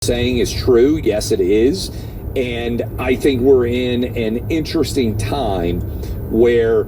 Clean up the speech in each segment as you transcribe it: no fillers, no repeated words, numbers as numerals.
saying is true. Yes, it is. And I think we're in an interesting time where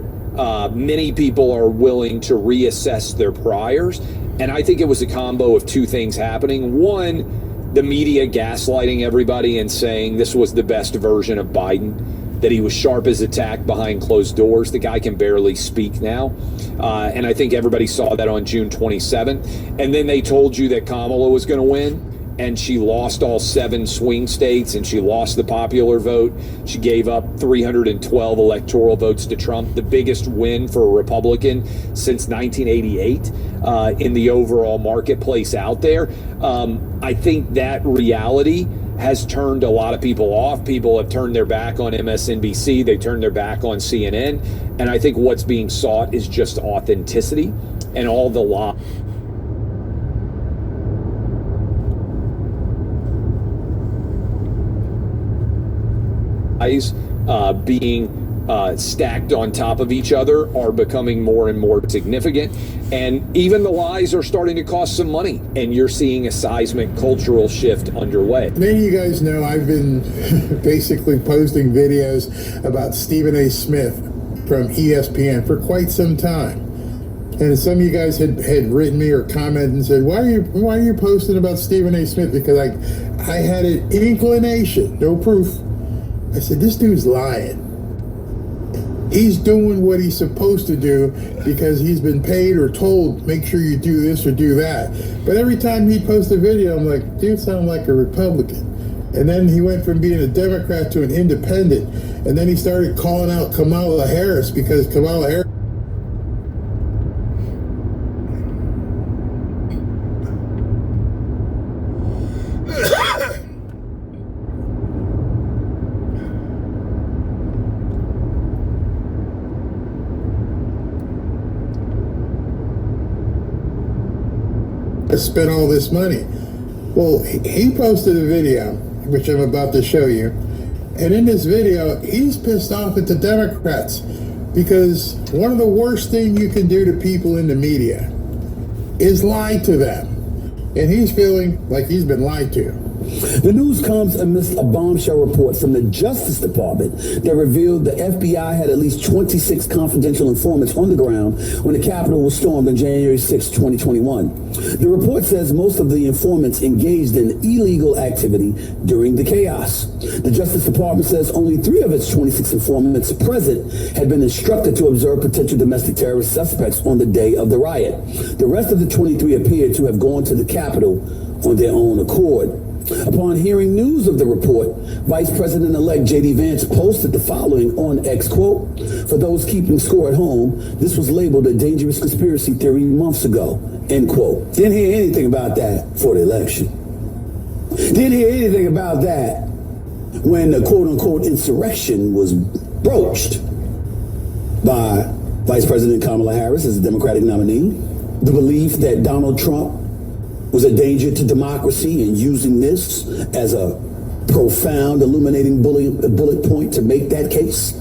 many people are willing to reassess their priors. And I think it was a combo of two things happening. One, the media gaslighting everybody and saying this was the best version of Biden, that he was sharp as a tack behind closed doors. The guy can barely speak now. And I think everybody saw that on June 27th. And then they told you that Kamala was going to win. And she lost all 7 swing states, and she lost the popular vote. She gave up 312 electoral votes to Trump, the biggest win for a Republican since 1988 in the overall marketplace out there. I think that reality has turned a lot of people off. People have turned their back on MSNBC. They turned their back on CNN. And I think what's being sought is just authenticity and all the lies. Being stacked on top of each other are becoming more and more significant. And even the lies are starting to cost some money. And you're seeing a seismic cultural shift underway. Many of you guys know I've been basically posting videos about Stephen A. Smith from ESPN for quite some time. And some of you guys had written me or commented and said, why are you posting about Stephen A. Smith? Because I had an inclination, no proof. I said, this dude's lying. He's doing what he's supposed to do because he's been paid or told, make sure you do this or do that. But every time he posts a video, I'm like, dude sounds like a Republican. And then he went from being a Democrat to an independent. And then he started calling out Kamala Harris because Kamala Harris spent all this money. Well, he posted a video, which I'm about to show you. And in this video, he's pissed off at the Democrats because one of the worst things you can do to people in the media is lie to them. And he's feeling like he's been lied to. The news comes amidst a bombshell report from the Justice Department that revealed the FBI had at least 26 confidential informants on the ground when the Capitol was stormed on January 6, 2021. The report says most of the informants engaged in illegal activity during the chaos. The Justice Department says only 3 of its 26 informants present had been instructed to observe potential domestic terrorist suspects on the day of the riot. The rest of the 23 appeared to have gone to the Capitol on their own accord. Upon hearing news of the report, Vice President-elect J.D. Vance posted the following on X, quote, "For those keeping score at home, this was labeled a dangerous conspiracy theory months ago," end quote. Didn't hear anything about that for the election. Didn't hear anything about that when the quote-unquote insurrection was broached by Vice President Kamala Harris as a Democratic nominee. The belief that Donald Trump was a danger to democracy and using this as a profound illuminating bullet point to make that case.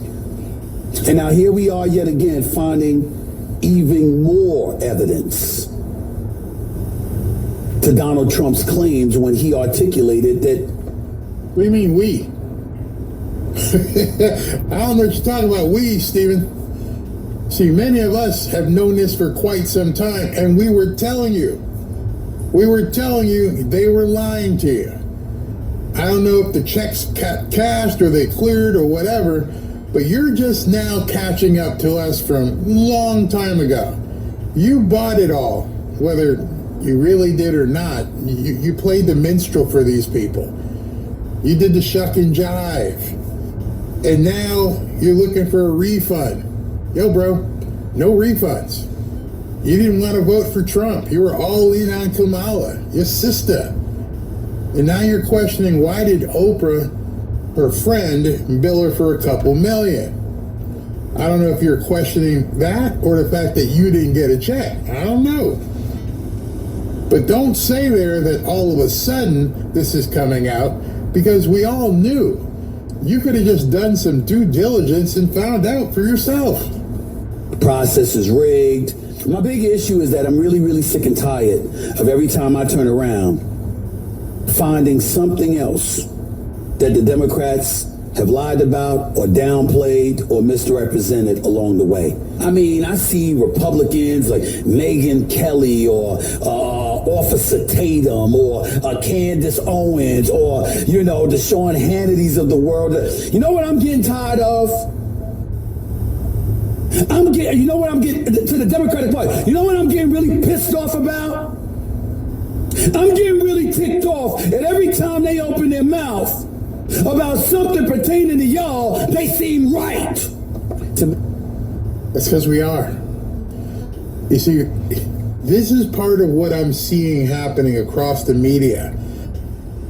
And now here we are yet again finding even more evidence to Donald Trump's claims when he articulated that. What do you mean we? I don't know what you're talking about, we, Stephen. See, many of us have known this for quite some time, and we were telling you they were lying to you. I don't know if the checks cashed or they cleared or whatever, but you're just now catching up to us from a long time ago. You bought it all, whether you really did or not. You played the minstrel for these people. You did the shuck and jive. And now you're looking for a refund. Yo, bro, no refunds. You didn't want to vote for Trump. You were all in on Kamala, your sister. And now you're questioning why did Oprah, her friend, bill her for a couple million. I don't know if you're questioning that or the fact that you didn't get a check. I don't know. But don't say there that all of a sudden this is coming out, because we all knew. You could have just done some due diligence and found out for yourself. The process is rigged. My big issue is that I'm really, really sick and tired of every time I turn around finding something else that the Democrats have lied about or downplayed or misrepresented along the way. I mean, I see Republicans like Megyn Kelly or Officer Tatum or Candace Owens or, the Sean Hannitys of the world. You know what I'm getting tired of? You know what I'm getting to the Democratic Party? You know what I'm getting really pissed off about? I'm getting really ticked off at every time they open their mouth about something pertaining to y'all, they seem right to me. That's because we are. You see, this is part of what I'm seeing happening across the media.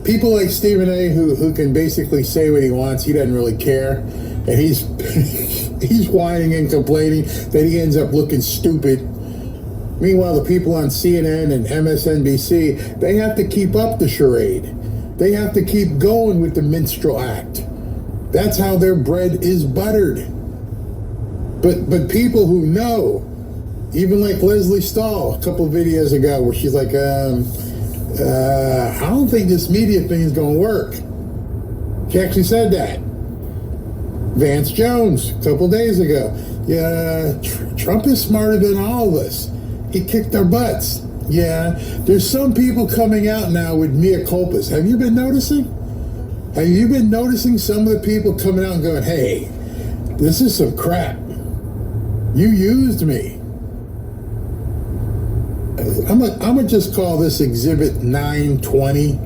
People like Stephen A. who can basically say what he wants. He doesn't really care. And he's he's whining and complaining that he ends up looking stupid. Meanwhile, the people on CNN and MSNBC, they have to keep up the charade. They have to keep going with the minstrel act. That's how their bread is buttered. But people who know, even like Leslie Stahl a couple of videos ago where she's like, I don't think this media thing is going to work. She actually said that. Vance Jones a couple of days ago. Yeah, Trump is smarter than all of us. He kicked our butts. Yeah, there's some people coming out now with mea culpas. Have you been noticing? Have you been noticing some of the people coming out and going, hey, this is some crap. You used me. I'm gonna just call this Exhibit 920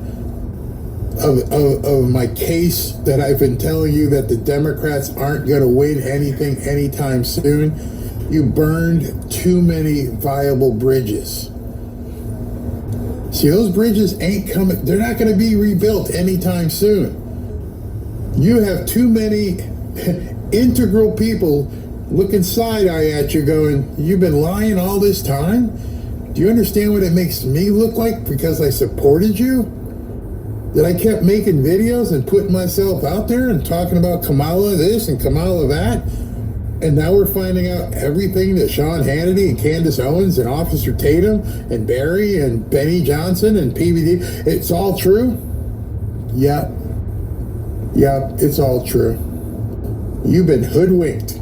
of my case that I've been telling you that the Democrats aren't going to win anything anytime soon. You burned too many viable bridges. See, those bridges ain't coming. They're not going to be rebuilt anytime soon. You have too many integral people looking side-eye at you going, you've been lying all this time? Do you understand what it makes me look like because I supported you? That I kept making videos and putting myself out there and talking about Kamala this and Kamala that? And now we're finding out everything that Sean Hannity and Candace Owens and Officer Tatum and Barry and Benny Johnson and PBD, it's all true? Yep, it's all true. You've been hoodwinked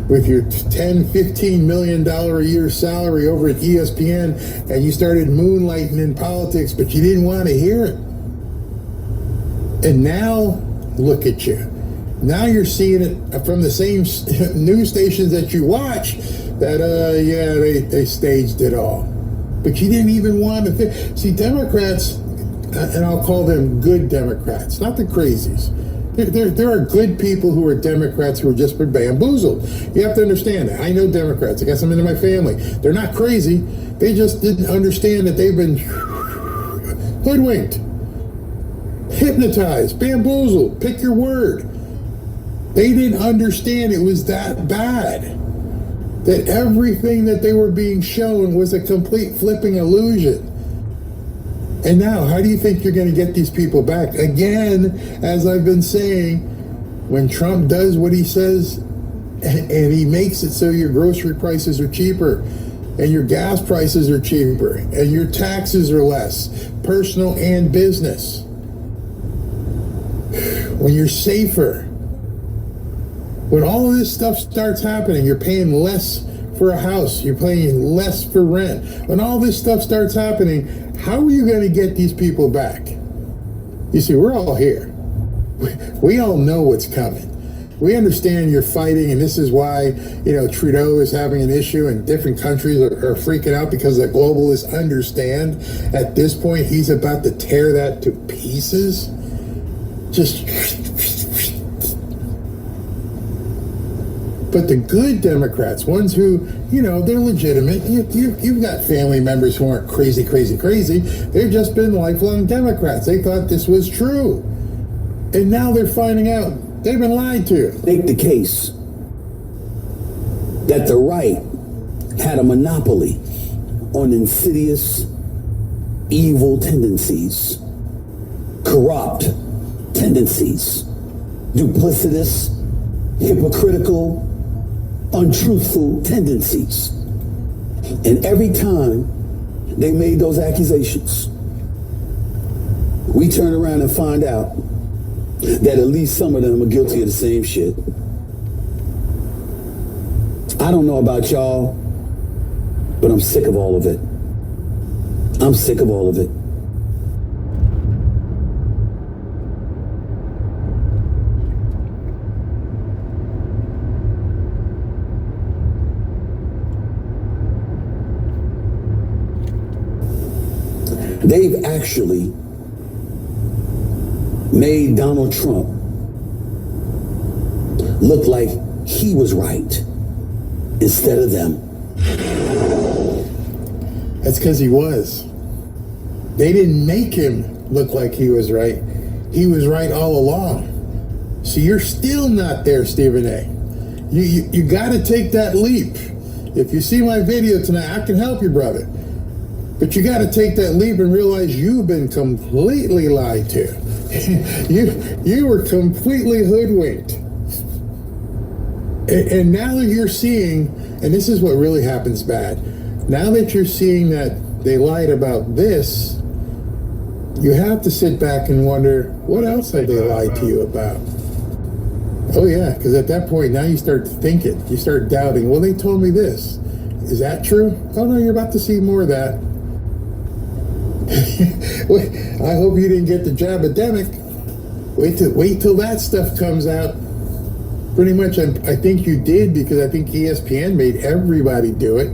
with your $10-15 million a year salary over at ESPN, and you started moonlighting in politics, but you didn't want to hear it. And now, look at you. Now you're seeing it from the same news stations that you watch that, they staged it all. But you didn't even want to see, Democrats, and I'll call them good Democrats, not the crazies. There are good people who are Democrats who are just bamboozled. You have to understand that. I know Democrats. I got some in my family. They're not crazy. They just didn't understand that they've been hoodwinked, hypnotized, bamboozled. Pick your word. They didn't understand it was that bad. That everything that they were being shown was a complete flipping illusion. And now, how do you think you're going to get these people back? Again, as I've been saying, when Trump does what he says and he makes it so your grocery prices are cheaper and your gas prices are cheaper and your taxes are less, personal and business. When you're safer, when all of this stuff starts happening, you're paying less for a house, you're paying less for rent. When all this stuff starts happening, how are you going to get these people back? You see, we're all here. We all know what's coming. We understand you're fighting, and this is why, Trudeau is having an issue, and different countries are freaking out because the globalists understand at this point he's about to tear that to pieces. But the good Democrats, ones who, they're legitimate. You've got family members who aren't crazy. They've just been lifelong Democrats. They thought this was true. And now they're finding out they've been lied to. Make the case that the right had a monopoly on insidious, evil tendencies, corrupt tendencies, duplicitous, hypocritical, untruthful tendencies. And every time they made those accusations, we turn around and find out that at least some of them are guilty of the same shit. I don't know about y'all, but I'm sick of all of it. I'm sick of all of it. They've actually made Donald Trump look like he was right instead of them. That's because he was. They didn't make him look like he was right. He was right all along. So you're still not there, Stephen A. You got to take that leap. If you see my video tonight, I can help you, brother. But you got to take that leap and realize you've been completely lied to. you were completely hoodwinked. And now that you're seeing, and this is what really happens bad, now that you're seeing that they lied about this, you have to sit back and wonder, what else have they lied to you about? Oh yeah, because at that point, now you start thinking, you start doubting, well, they told me this. Is that true? Oh no, you're about to see more of that. I hope you didn't get the jabademic. Wait till that stuff comes out. Pretty much, I think you did, because I think ESPN made everybody do it.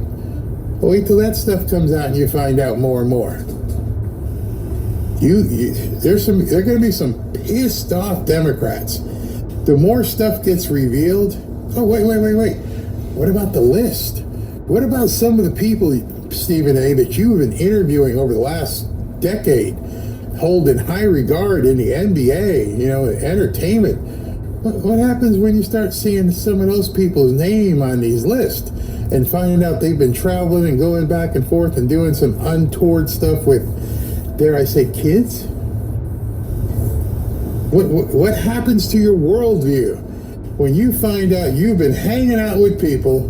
Wait till that stuff comes out and you find out more and more. There are going to be some pissed off Democrats. The more stuff gets revealed. Oh wait. What about the list? What about some of the people, Stephen A., that you've been interviewing over the last decade, hold in high regard in the NBA, entertainment? What happens when you start seeing some of those people's name on these lists and finding out they've been traveling and going back and forth and doing some untoward stuff with, dare I say, kids? What happens to your worldview when you find out you've been hanging out with people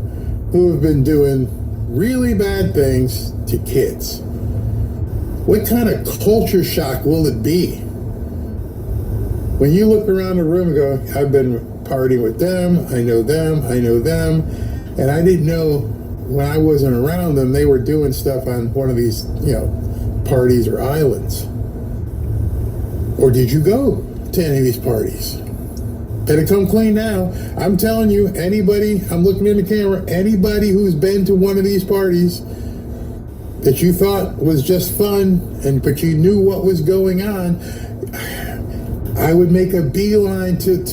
who have been doing really bad things to kids? What kind of culture shock will it be when you look around the room and go, I've been partying with them, I know them, and I didn't know when I wasn't around them, they were doing stuff on one of these, parties or islands. Or did you go to any of these parties? Better come clean now. I'm telling you, anybody, I'm looking in the camera, anybody who's been to one of these parties that you thought was just fun, but you knew what was going on, I would make a beeline to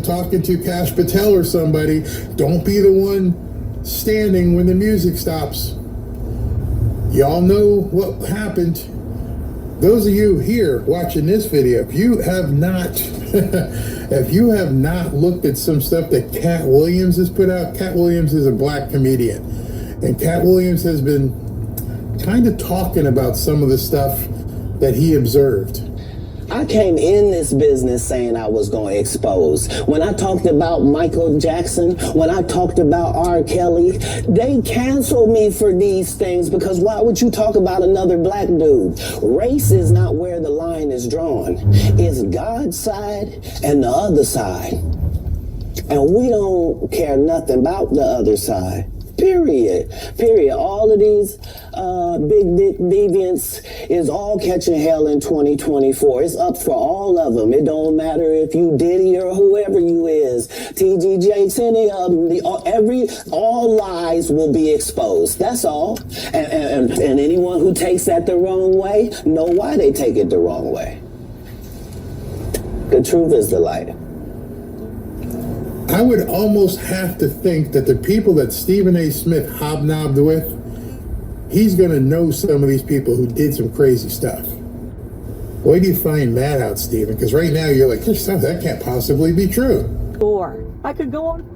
talking to Kash Patel or somebody. Don't be the one standing when the music stops. Y'all know what happened. Those of you here watching this video, if you have not looked at some stuff that Cat Williams has put out, Cat Williams is a black comedian, and Cat Williams has been kind of talking about some of the stuff that he observed. I came in this business saying I was going to expose. When I talked about Michael Jackson, when I talked about R. Kelly, they canceled me for these things, because why would you talk about another black dude? Race is not where the line is drawn. It's God's side and the other side. And we don't care nothing about the other side. Period. All of these big dick deviants is all catching hell in 2024. It's up for all of them. It don't matter if you Diddy or whoever you is, TG Jakes, any of them. All lies will be exposed. That's all. And anyone who takes that the wrong way, know why they take it the wrong way. The truth is the light. I would almost have to think that the people that Stephen A. Smith hobnobbed with, he's going to know some of these people who did some crazy stuff. Why do you find that out, Stephen? Because right now you're like, there's stuff that can't possibly be true. Or I could go on.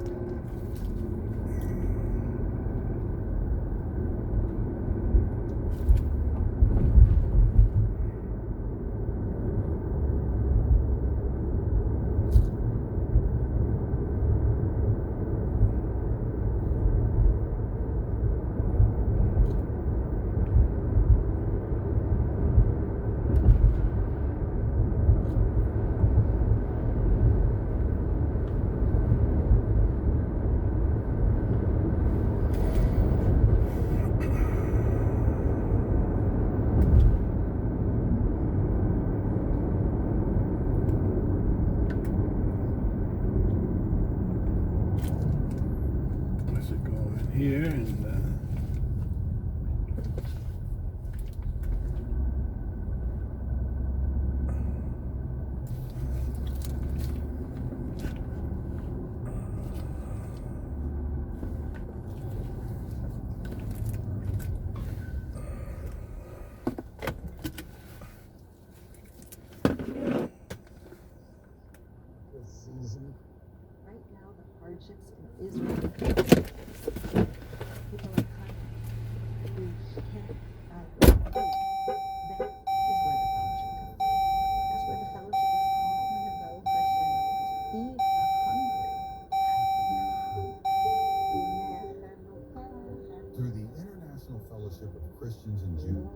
here, and Right now, the hardships in Israel. People are coming. We can't. That is where the fellowship comes. That's where the fellowship is called. No question. Feed the hungry. Through the International Fellowship of Christians and Jews,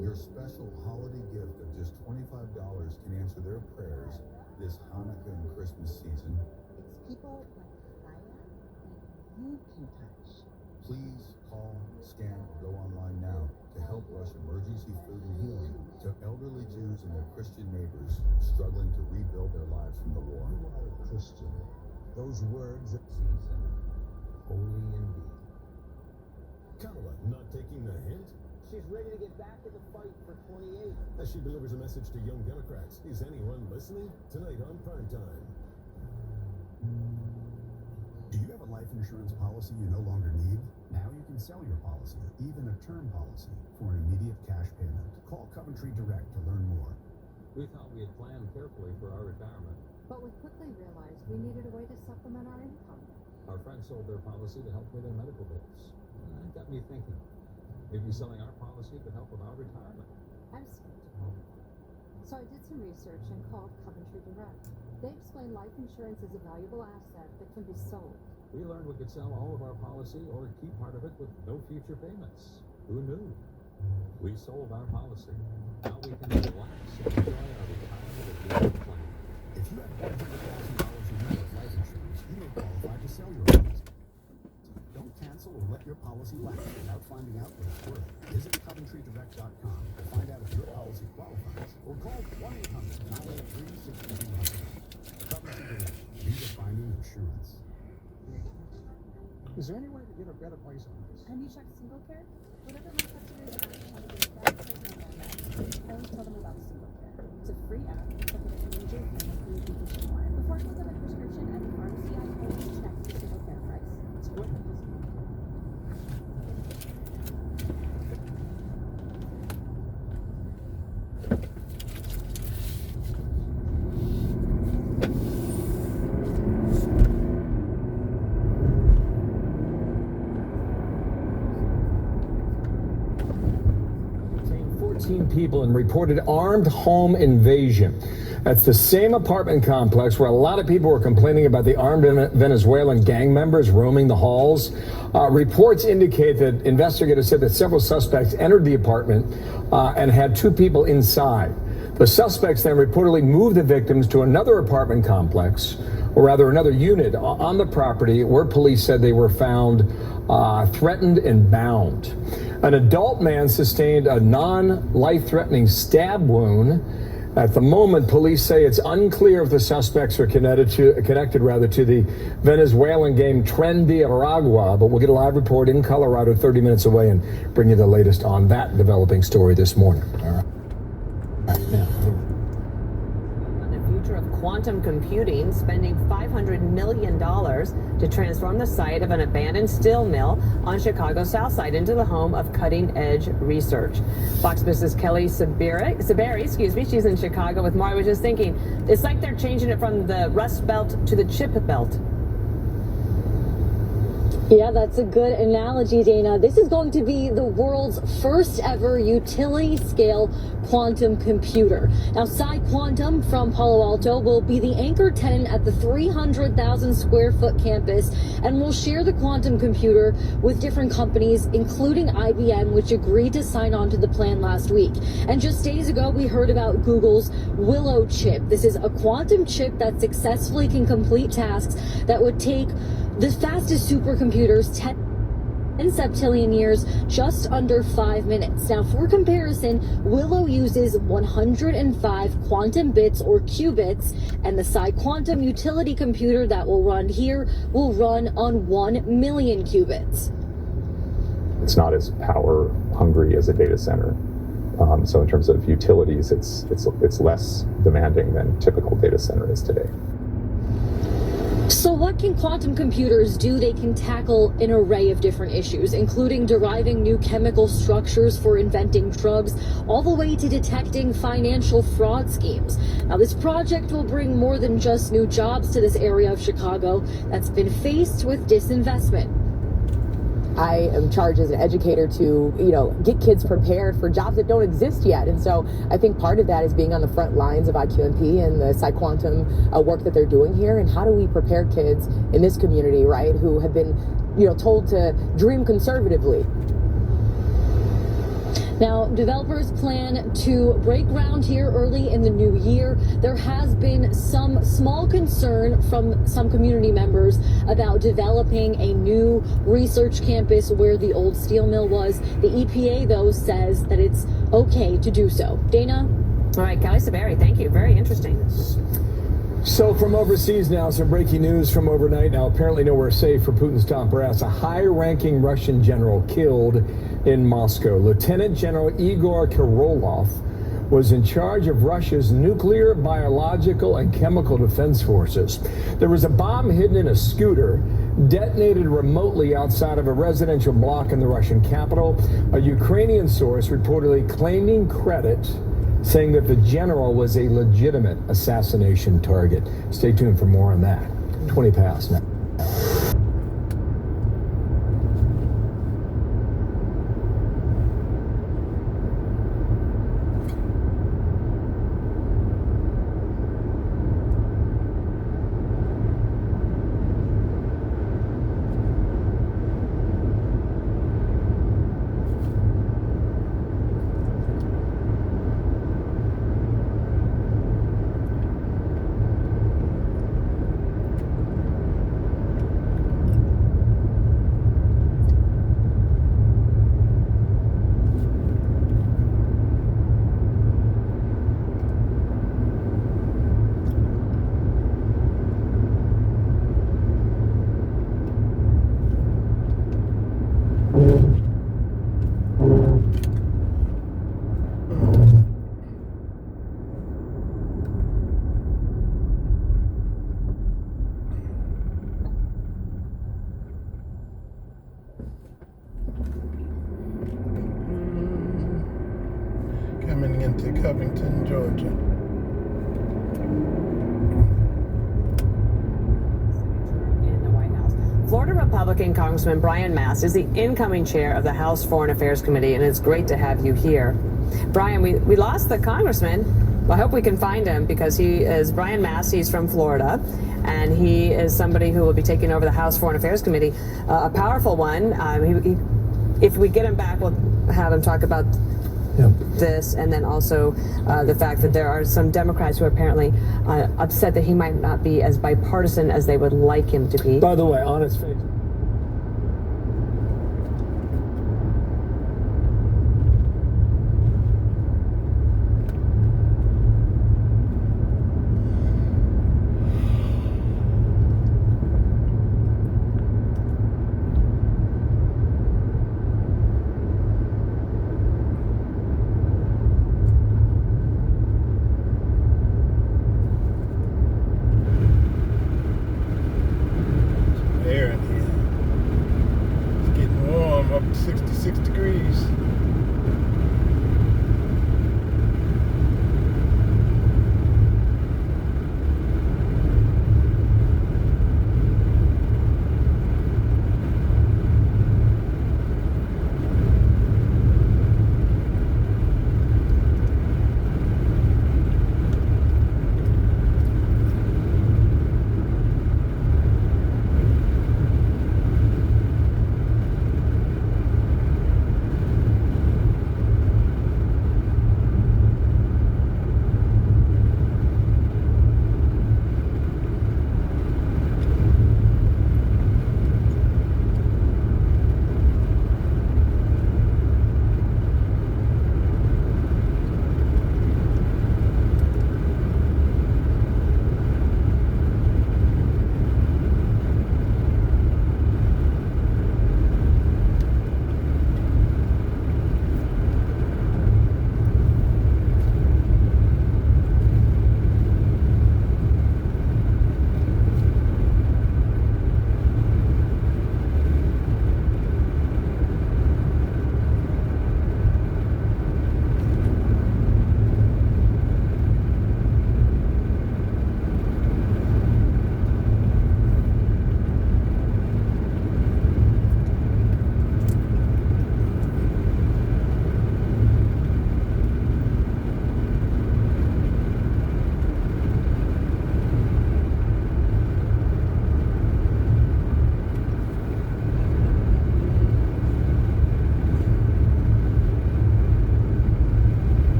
your special holiday gift of just $25 can answer their prayers this Hanukkah and Christmas season. It's people like Chaya that you can touch. Please call, scan, or go online now to help rush emergency food and healing to elderly Jews and their Christian neighbors struggling to rebuild their lives from the war. You are a Christian. Those words of season, holy indeed. Kamala not taking the hint? She's ready to get back in the fight for 28. As she delivers a message to young Democrats. Is anyone listening? Tonight on Primetime. Do you have a life insurance policy you no longer need? Now you can sell your policy, even a term policy, for an immediate cash payment. Call Coventry Direct to learn more. We thought we had planned carefully for our retirement. But we quickly realized we needed a way to supplement our income. Our friends sold their policy to help pay their medical bills. That got me thinking. Maybe selling our policy could help with our retirement. I'm skeptical. So I did some research and called Coventry Direct. They explained life insurance is a valuable asset that can be sold. We learned we could sell all of our policy or keep part of it with no future payments. Who knew? We sold our policy. Now we can relax and enjoy our retirement at the end of the plan. If you have $100,000 or more of life insurance, you may qualify to sell your policy. Don't cancel or let your policy lapse without finding out what it's worth. Visit CoventryDirect.com to find out if your policy qualifies, or call 1-800-983-6200. Coventry Direct, redefining insurance. is there any way to get a better price on this? Have you checked Single Care? Whatever my customers actually have to do with that, I always tell them about Single Care. It's a free app that can immediately improve the condition line. Before I pick up a prescription at the pharmacy, I always check the Single Care price. It's quick. Detained 14 people in reported armed home invasion. That's the same apartment complex where a lot of people were complaining about the armed Venezuelan gang members roaming the halls. Reports indicate that investigators said that several suspects entered the apartment and had two people inside. The suspects then reportedly moved the victims to another apartment complex, or rather another unit on the property, where police said they were found threatened and bound. An adult man sustained a non-life-threatening stab wound. At the moment, police say it's unclear if the suspects are connected to the Venezuelan gang Tren de Aragua, but we'll get a live report in Colorado 30 minutes away and bring you the latest on that developing story this morning. All right. Now. On the future of quantum computing, spending $500 million to transform the site of an abandoned steel mill on Chicago's South Side into the home of cutting-edge research. Fox Business' Kelly Saberi, she's in Chicago with more. I was just thinking, it's like they're changing it from the Rust Belt to the Chip Belt. Yeah, that's a good analogy, Dana. This is going to be the world's first ever utility scale quantum computer. Now, PsiQuantum from Palo Alto will be the anchor tenant at the 300,000 square foot campus and will share the quantum computer with different companies, including IBM, which agreed to sign on to the plan last week. And just days ago, we heard about Google's Willow chip. This is a quantum chip that successfully can complete tasks that would take the fastest supercomputers 10 septillion years, just under 5 minutes. Now, for comparison, Willow uses 105 quantum bits or qubits, and the PsiQuantum utility computer that will run here will run on 1 million qubits. It's not as power hungry as a data center. So in terms of utilities, it's less demanding than typical data center is today. So what can quantum computers do? They can tackle an array of different issues, including deriving new chemical structures for inventing drugs, all the way to detecting financial fraud schemes. Now, this project will bring more than just new jobs to this area of Chicago that's been faced with disinvestment. I am charged as an educator to, get kids prepared for jobs that don't exist yet. And so I think part of that is being on the front lines of IQMP and the PsiQuantum work that they're doing here. And how do we prepare kids in this community, right, who have been, told to dream conservatively? Now, developers plan to break ground here early in the new year. There has been some small concern from some community members about developing a new research campus where the old steel mill was. The EPA, though, says that it's okay to do so. Dana? All right, Kelly Saberi, thank you. Very interesting. So from overseas now, some breaking news from overnight. Now, apparently nowhere safe for Putin's top brass. A high-ranking Russian general killed in Moscow. Lieutenant General Igor Kirillov was in charge of Russia's nuclear, biological, and chemical defense forces. There was a bomb hidden in a scooter, detonated remotely outside of a residential block in the Russian capital. A Ukrainian source reportedly claiming credit, saying that the general was a legitimate assassination target. Stay tuned for more on that. 20 past now. Coming into Covington, Georgia. Florida Republican Congressman Brian Mast is the incoming chair of the House Foreign Affairs Committee, and it's great to have you here. Brian, we lost the congressman. Well, I hope we can find him because he is Brian Mast. He's from Florida, and he is somebody who will be taking over the House Foreign Affairs Committee, a powerful one. If we get him back, we'll have him talk about this, and then also the fact that there are some Democrats who are apparently upset that he might not be as bipartisan as they would like him to be. By the way, on his face. Air in here.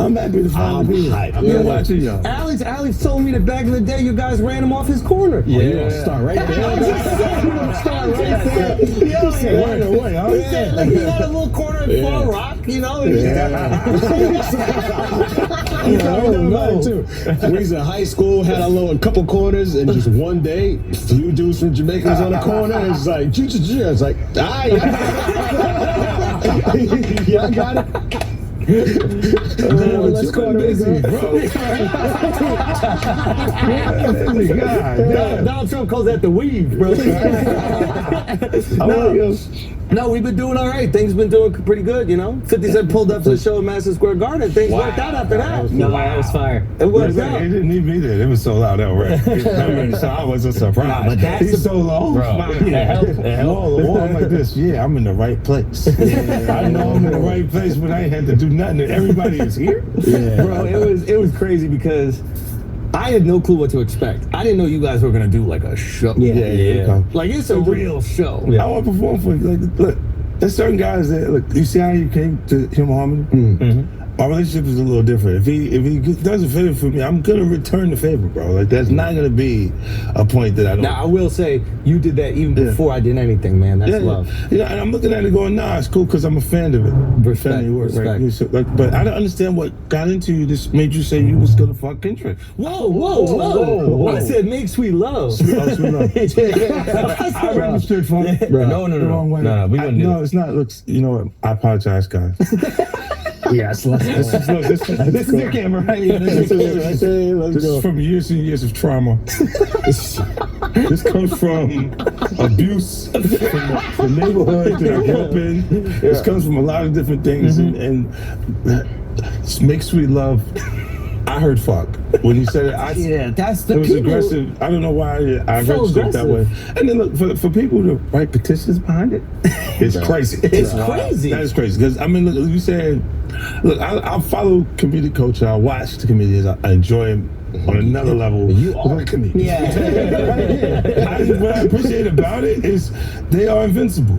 I'm happy to finally be here. I've been watching y'all. Alex told me that back in the day you guys ran him off his corner. Yeah, you gonna start right there. Right away, huh? He said, like, he had a little corner in Far Rock, you know? Too. We was in high school, had a couple corners, and just one day, few dudes from Jamaica was on the corner, and it's like, it's like, yeah, I got it. Let's go busy, bro. Donald Trump calls that the weave, bro. No, we've been doing all right. Things been doing pretty good, you know. 50 Cent pulled up to the show in Madison Square Garden. Things worked out after that. That was fire. It worked out. It didn't need me there. It was sold out outright. So I was a surprise. But that's He's so low. Bro, it helped. I'm like this. Yeah, I'm in the right place. I know I'm in the right place, but I ain't had to do nothing. Everybody is here. Bro, it was crazy because I had no clue what to expect. I didn't know you guys were gonna do like a show. Yeah. Like it's a real show. I want to perform for you. Like, look, there's certain guys that look. You see how you came to Human Harmony? Mm-hmm. Our relationship is a little different. If he does a favor for me, I'm gonna return the favor, bro. Like that's not gonna be a point that I don't. Now I will say you did that even before I did anything, man. That's love. Yeah, and I'm looking at it going, nah, it's cool because I'm a fan of it. Respect. Right? But I don't understand what got into you. This made you say you was gonna fuck Kendrick. Whoa. I said make sweet love. Sweet love. I registered for it. No. The wrong way. No, we wouldn't do No, it's not. Look, you know what? I apologize, guys. Yes, this is your camera, right? This is from years and years of trauma. This comes from abuse from the neighborhood that I grew up in. This comes from a lot of different things, and make sweet love. I heard fuck when you said it. That's the. It was aggressive. I don't know why I registered it that way. And then look, for people to write petitions behind it, it's crazy. It's crazy. That is crazy because I mean, look, you said, look, I'll follow comedic culture. I watch the comedians. I enjoy them on another level. You are a comedian. What I appreciate about it is they are invincible.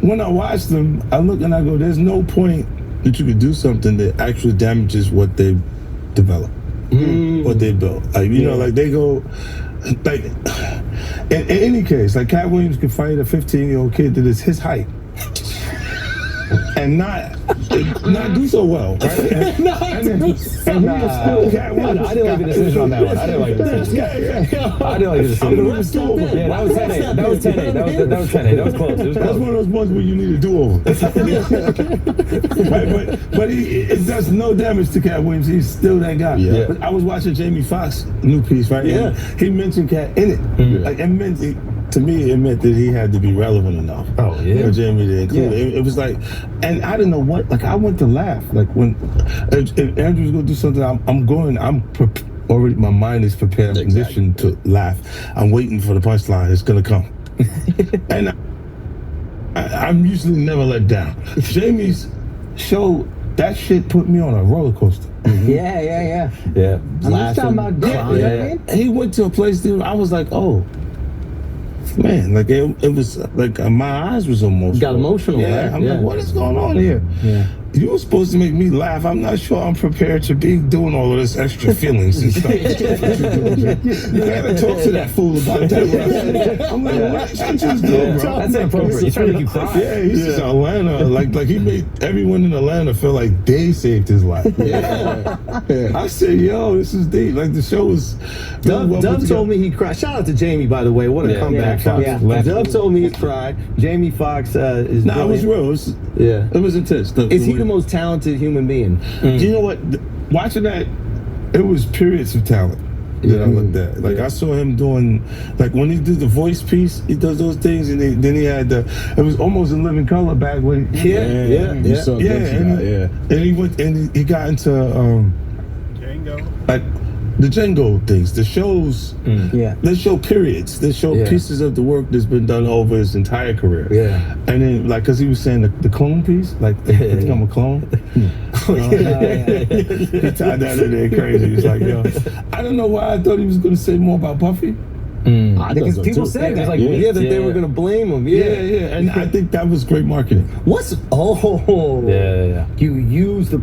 When I watch them, I look and I go, "There's no point that you could do something that actually damages what they develop, what they built." Like you know, like they go, like in any case, like Cat Williams could fight a 15-year-old kid that is his height. And not do so well, right? I didn't like the decision on that one. I didn't like the decision. Yeah, that was 10-8. That was 10-8. That was 10-8. That was close. That's one of those ones where you need a do-over. Right, but it does no damage to Cat Williams. He's still that guy. Yeah. But I was watching Jamie Foxx's new piece, right? Yeah. And he mentioned Cat in it. Like it meant to me, it meant that he had to be relevant enough. Oh yeah. For Jamie to include it. It was like, and I didn't know what. Like I went to laugh. Like when if Andrew's gonna do something, already my mind is prepared, positioned to laugh. I'm waiting for the punchline. It's gonna come. And I'm usually never let down. Jamie's show, that shit put me on a roller coaster. Yeah. Last time He went to a place that I was like, oh. Man, like it was like my eyes was almost got emotional. Yeah, right? I'm like, what is going on here? Yeah. You were supposed to make me laugh. I'm not sure I'm prepared to be doing all of this extra feelings and stuff. You gotta talk to that fool about that. I'm like, what you just doing, bro? That's inappropriate. He's trying to make you cry. Yeah, he's just Atlanta. Like he made everyone in Atlanta feel like they saved his life. I said, yo, this is deep. Like the show was. Dub told me he cried. Shout out to Jamie, by the way. What a comeback! Dub told me he cried. Jamie Foxx is. Nah, it was real. It was intense. Is he the most talented human being? You know what? Watching that, it was periods of talent that I looked at. Like I saw him doing, like when he did the voice piece, he does those things, and then he had it was almost in living color back when. And he went and he got into Django. Like the Django things, the shows. They show periods. They show pieces of the work that's been done over his entire career. Yeah. And then, like, because he was saying the clone piece, like, become a clone. He tied that in there crazy. He's like, yo, I don't know why I thought he was going to say more about Puffy. Because people said that. Like, that they were going to blame him. Yeah. And I think that was great marketing. You use the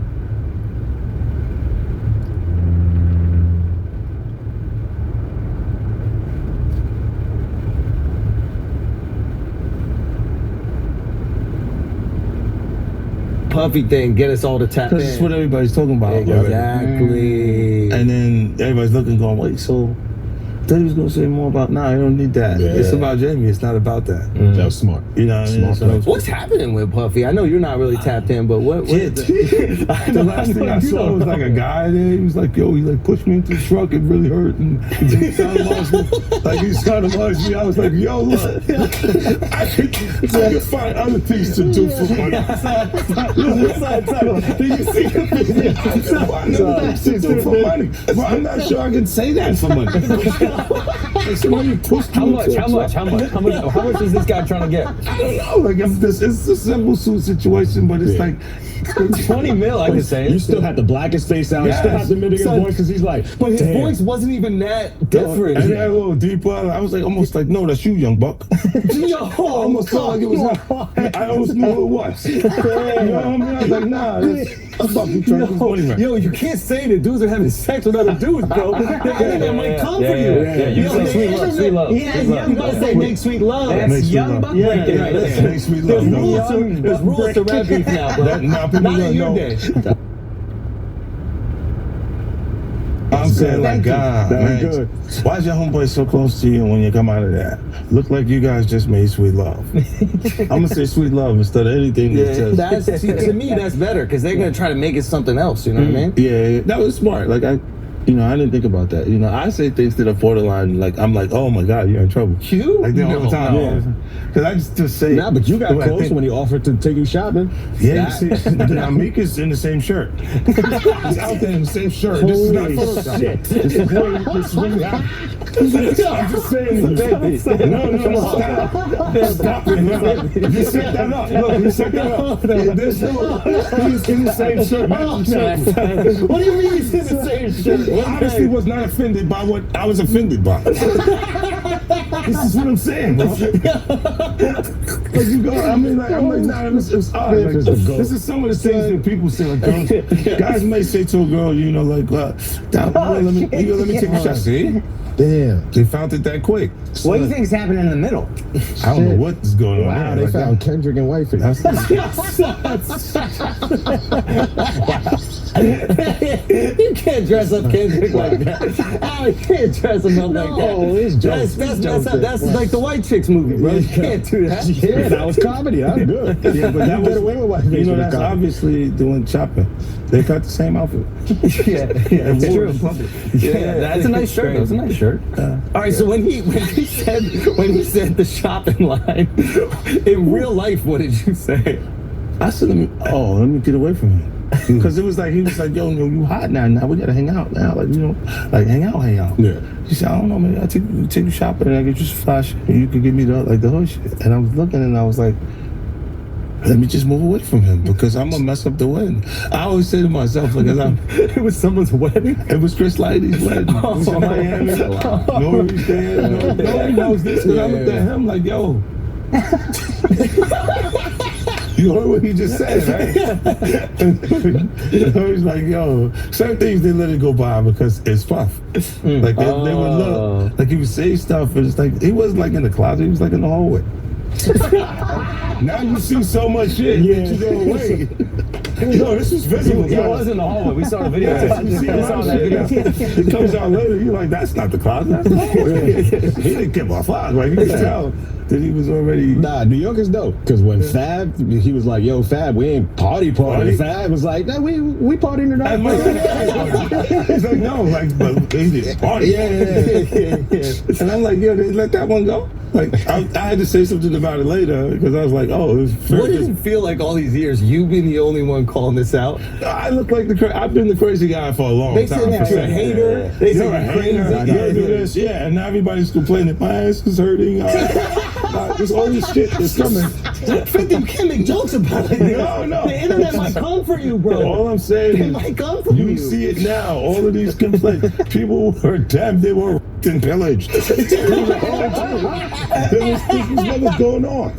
Puffy thing get us all to tap in. That's what everybody's talking about. Exactly. And then everybody's looking, going, wait, so I thought he was going to say more about, nah, I don't need that. Yeah. It's about Jamie. It's not about that. That was smart. You know what I mean? So, What's happening with Puffy? I know you're not really tapped in, but what the last thing I saw was like a guy there. He was like, yo, he like pushed me into the truck. It really hurt. And he sounded me. I was like, yo, look, I could find other things to do for money. Do you see the video? I can find other things to do for money. But I'm not sure I can say that for money. Somebody pushed How much is this guy trying to get? I don't know. Like it's a simple suit situation, but it's like 20 mil. I could say. You still have the blackest face out. Yes. You still have the mid voice because he's like, But his damn. voice wasn't even that different. And then a little deeper. I was like, almost like, no, that's you, young buck. Yo, I almost felt like it was. I almost knew who it was. You know what I mean? I was like, nah, that's fucking trying to money right. Yo, you can't say that dudes are having sex with other dudes, bro. That might come for you. You say sweet love. Yeah, you gotta say make sweet love. That's young buck breaking right there. Make sweet love. There's rules to rap beef now, bro. Now people Not don't in your know. day. I'm saying, like, God, man, good. why is your homeboy so close to you when you come out of that? Look like you guys just made sweet love. I'm gonna say sweet love instead of anything that says. That's to me that's better because they're gonna try to make it something else. You know what I mean? Yeah, that was smart. Like I didn't think about that. I say things that are borderline. Like I'm like, oh my God, you're in trouble. You? Like that all the time. Yeah. Because I just say. Nah, but you got the way I close think. when he offered to take you shopping. Yeah, you see, now Mika's in the same shirt. He's out there in the same shirt. This is not Photoshop. This is really happening. I'm just saying the baby. No, stop it. No. You set that up. Look, you set that up. He's in the same shirt. What do you mean he's in the same shirt? Well, obviously was not offended by what I was offended by. This is what I'm saying, bro. Like you go, I'm like, nah, it was odd. Like, this is some of the things that people say. Like, guys may say to a girl, let me take a shot. See? Damn. They found it that quick. What do you think is happening in the middle? I don't know what is going on. Wow, there. they found Kendrick and Wifey. You can't dress up Kendrick like that. You can't dress him up like that. That's like the white chicks movie, bro. You can't do that. Yeah, that was comedy. That was good. Yeah, but that was away with Wifey. that's obviously doing chopping. They got the same outfit. Yeah, it's true. Yeah, that's a nice shirt. That's a nice shirt. All right, so when he said the shopping line in real life, what did you say? I said, let me get away from him. Because it was like, he was like, yo, you hot now. Now we gotta hang out now. Like, hang out. Yeah. He said, I don't know, maybe I'll take you shopping and I get you some flash and you can give me the hood shit. And I was looking and I was like, let me just move away from him because I'm gonna mess up the wedding. I always say to myself, like, it was someone's wedding? It was Chris Lighty's wedding. It was in Miami. Nori's there. Nobody knows this because I looked at him like, yo. You heard what he just said, right? He's like, yo, certain things they let it go by because it's Puff. Like they would look, like he would say stuff, and it's like he wasn't like in the closet, he was like in the hallway. Now you see so much shit that you go, wait. No, this was visible. He was in the hallway. We saw the video. It comes out later. You're like, that's not the closet. That's the hallway. He didn't give a fuck. Like you could tell that he was already. Nah, New York is dope. Because when Fab, he was like, "Yo, Fab, we ain't party." Fab was like, "No, we partying tonight." He's like, no, like, but they did party. Yeah. And I'm like, yo, they let that one go. Like, I had to say something about it later because I was like, oh, it was what does it feel like all these years? You've been the only one calling this out. I look like I've been the crazy guy for a long time. They say you're a hater. They say you're crazy. You do this, yeah, and now everybody's complaining. My ass is hurting. There's all this shit that's coming. 50, you can't make jokes about it. No. The internet might come for you, bro. All I'm saying it might come for you. You see it now. All of these complaints. People were damned. They were and pillaged. This was what was going on,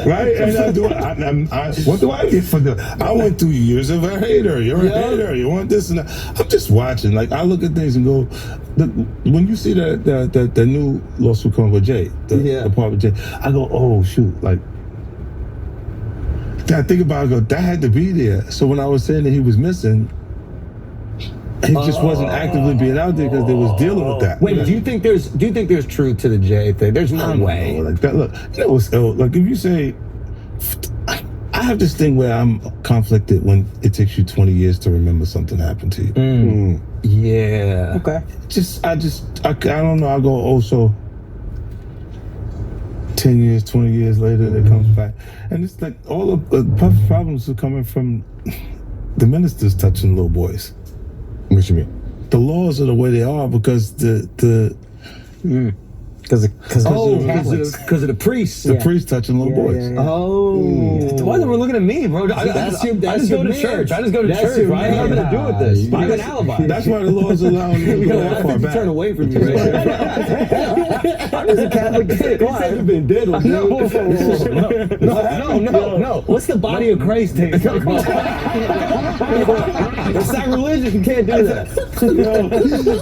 right? And what do I get for the? I went through years of a hater. You're a hater. You want this and that. I'm just watching. Like I look at things and go. When you see the new lawsuit coming with Jay, the part with Jay, I go, oh shoot, like I think about it, I go, that had to be there. So when I was saying that he was missing, he just wasn't actively being out there because they was dealing with that. Wait, do you think there's truth to the Jay thing? There's no way. Like that. Look, you know what's ill? Like if you say, I have this thing where I'm conflicted when it takes you 20 years to remember something happened to you. Yeah. Okay. I don't know. I go also 10 years, 20 years later, it comes back. And it's like all of Puff's problems are coming from the ministers touching little boys. What you mean? The laws are the way they are because Because of the priests. The priests touching little boys. Why are we looking at me, bro? I just go to church. I just go to church, right? I have nothing to do with this. You got an alibi. That's why the laws allow you to go that far back. Turn away from you, right? I'm just a Catholic kid. You've been dead on No. What's the body of Christ taste like? It's sacrilegious. You can't do that.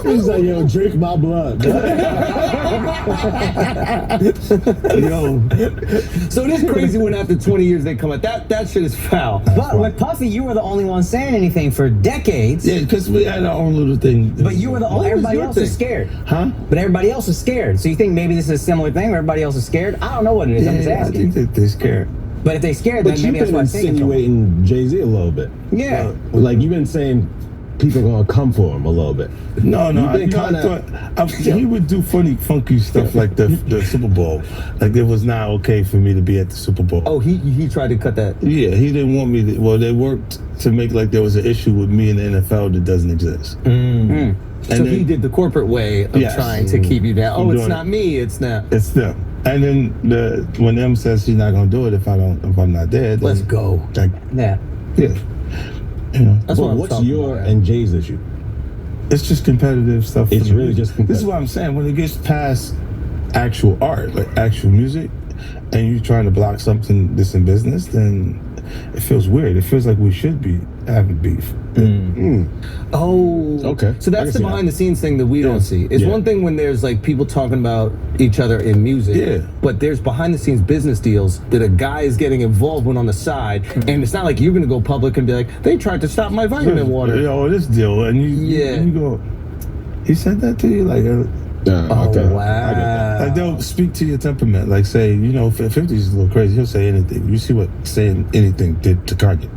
He's like, yo, drink my blood. So it is crazy when after 20 years they come out. That shit is foul. But with Puffy, you were the only one saying anything for decades. Yeah, because we had our own little thing. But you were the only. Everybody else is scared. Huh? But everybody else is scared. So you think maybe this is a similar thing where everybody else is scared? I don't know what it is. I'm just asking. I think that they're scared. But if they're scared, But then you've maybe that's been what I'm thinking. insinuating Jay-Z a little bit. Yeah. Like you've been saying people are gonna come for him a little bit. No, You've been I thought he would do funky stuff like the Super Bowl. Like it was not okay for me to be at the Super Bowl. Oh, he tried to cut that. Yeah, he didn't want me to. Well, they worked to make like there was an issue with me in the NFL that doesn't exist. And so he did the corporate way of Yes. trying to keep you down. I'm Oh, it's doing not me. It's not. It's them. And then when M says she's not gonna do it if I'm not there, then Let's go. Like, Yeah. yeah. You know, That's what I'm what's talking your about. and Jay's issue? it's just competitive stuff. It's for really me. just This is what I'm saying. When it gets past actual art, like actual music, and you're trying to block something that's in business, then it feels weird. It feels like we should be having beef. Oh, okay. So I that's can the see behind the scenes thing that we don't see. It's one thing when there's like people talking about each other in music, but there's behind the scenes business deals that a guy is getting involved with on the side, and it's not like you're gonna go public and be like, they tried to stop my vitamin water. Oh, this deal, and you go, he said that to you, like. Okay. Wow. Like they'll speak to your temperament. Like say, 50's a little crazy. He'll say anything. You see what saying anything did to Kanye.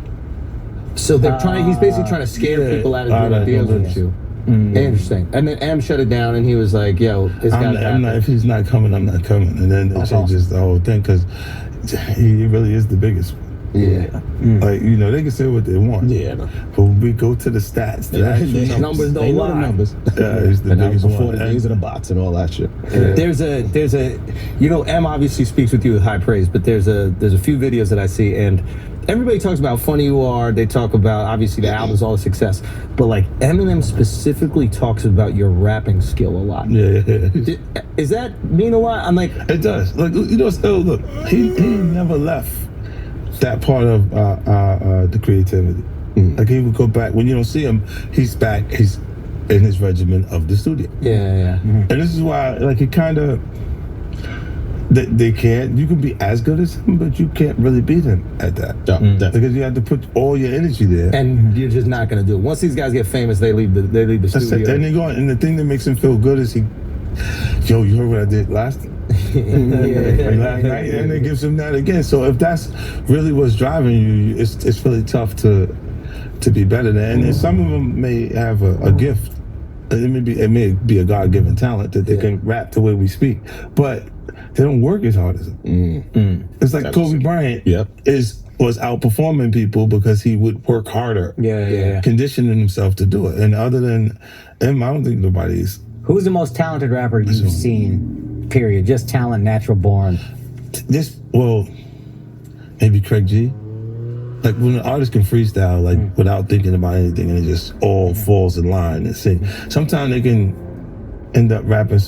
So they're trying. He's basically trying to scare people out of doing deals with you. Interesting. And then M shut it down, and he was like, "Yo, it's got to happen." If he's not coming, I'm not coming. And then it changes the whole thing because he really is the biggest one. Yeah. Like, they can say what they want. Yeah. But when we go to the stats, the actual numbers don't lie. Numbers. It's the And that was biggest before one. the days of the bots and all that shit. There's a M obviously speaks with you with high praise, but there's a few videos that I see, and everybody talks about how funny you are. They talk about obviously the album's all the success, but like Eminem specifically talks about your rapping skill a lot. Yeah. Is that mean a lot? I'm like, it does. Like look, he never left that part of the creativity. Like he would go back when you don't see him. He's back. He's in his regimen of the studio. Yeah. And this is why, like, it kind of they can't. You can be as good as him, but you can't really beat him at that because you have to put all your energy there. And you're just not gonna do it. Once these guys get famous, they leave the That's it. studio. And they go. And the thing that makes him feel good is you heard what I did last night, and it gives him that again. So if that's really what's driving you, it's really tough to be better than. And some of them may have a gift. It may be a God-given talent that they can rap the way we speak, but they don't work as hard as him. It's like Kobe Bryant was outperforming people because he would work harder, conditioning himself to do it. And other than him, I don't think nobody's. Who's the most talented rapper you've seen? Period. Just talent, natural born. Maybe Craig G. Like when an artist can freestyle, like without thinking about anything, and it just all falls in line and sing. Sometimes they can end up rapping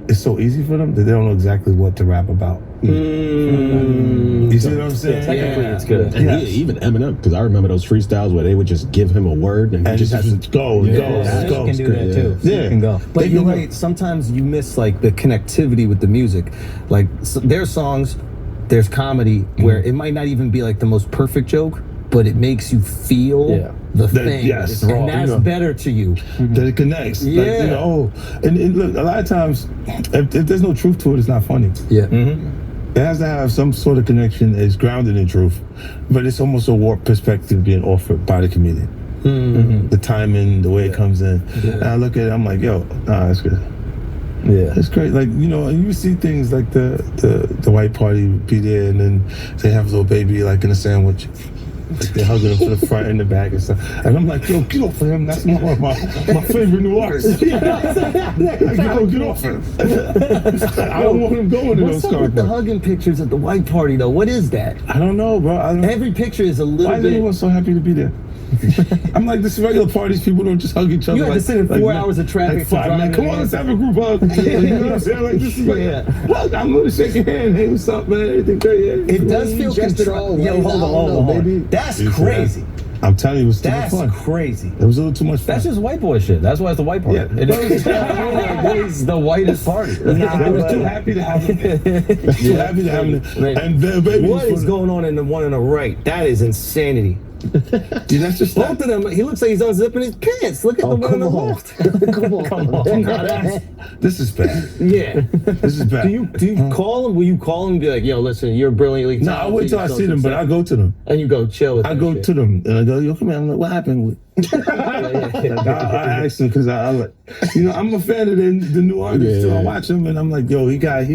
it's so easy for them that they don't know exactly what to rap about. You see what I'm saying? Technically, it's good. And even Eminem, because I remember those freestyles where they would just give him a word and he just has to go. Can do that too. Yeah, Can go. But you're right. Sometimes you miss like the connectivity with the music. Like their songs there's comedy where it might not even be like the most perfect joke, but it makes you feel the thing. Yes, and that's better to you. That it connects. Yeah. Like, you know, and look, a lot of times, if there's no truth to it, it's not funny. Yeah. It has to have some sort of connection that's grounded in truth, but it's almost a warped perspective being offered by the comedian. The timing, the way it comes in. And I look at it, I'm like, yo, nah, that's good. Yeah, it's great. Like, you know, you see things like the white party be there, and then they have a little baby like in a sandwich. Like they're hugging him from the front and the back and stuff. And I'm like, yo, get off of him. That's one of my favorite new artists. Like, yo, get off him. I don't want him going to those What's up with the hugging pictures at the white party, though? What is that? I don't know, bro. Every picture is a little Why is bit. everyone so happy to be there? I'm like, this regular parties, people don't just hug each other. You had to sit in 4 hours of traffic Like to 5 drive minutes. Come on, let's have a group hug. You know what I'm saying? Like, this is like, what? I'm going to shake your hand. Hey, what's up, man? Everything great? Yeah. It does feel controlled. Yo, hold on. That's crazy. I'm telling you, it was too much That's fun. crazy. It was a little too much fun. That's just white boy shit. That's why it's the white party. Yeah. It is the whitest party. I was too happy to have him. Too happy to have him. And then, baby, What is going on in the one on the right? That is insanity. Dude, that's just both of them. He looks like he's unzipping his pants. Look at the one on the left. Come on. No, this is bad. Yeah, this is bad. Do you call him? Will you call him and be like, "Yo, listen, you're brilliantly No, I wait till I see them, but I go to them. And you go chill with I them. go to them and I go, yo, come here. I'm like, what happened? I asked him because I like, you know, I'm a fan of the new artists. So I watch him and I'm like, yo, he got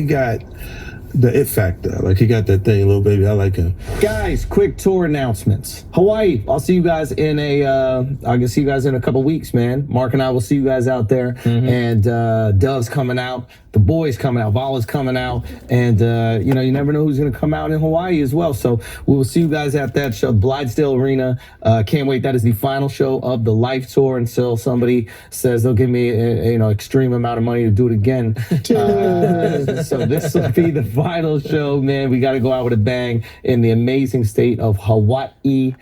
the it factor. Like, he got that thing, little baby. I like him. Guys, quick tour announcements. Hawaii. I'll see you guys in a couple weeks, man. Mark and I will see you guys out there. And Dove's coming out. The boys coming out. Vala's coming out. And, you know, you never know who's going to come out in Hawaii as well. So we will see you guys at that show, Blythedale Arena. Can't wait. That is the final show of the Life Tour until somebody says they'll give me extreme amount of money to do it again. So this will be the final show, man. We got to go out with a bang in the amazing state of Hawaii.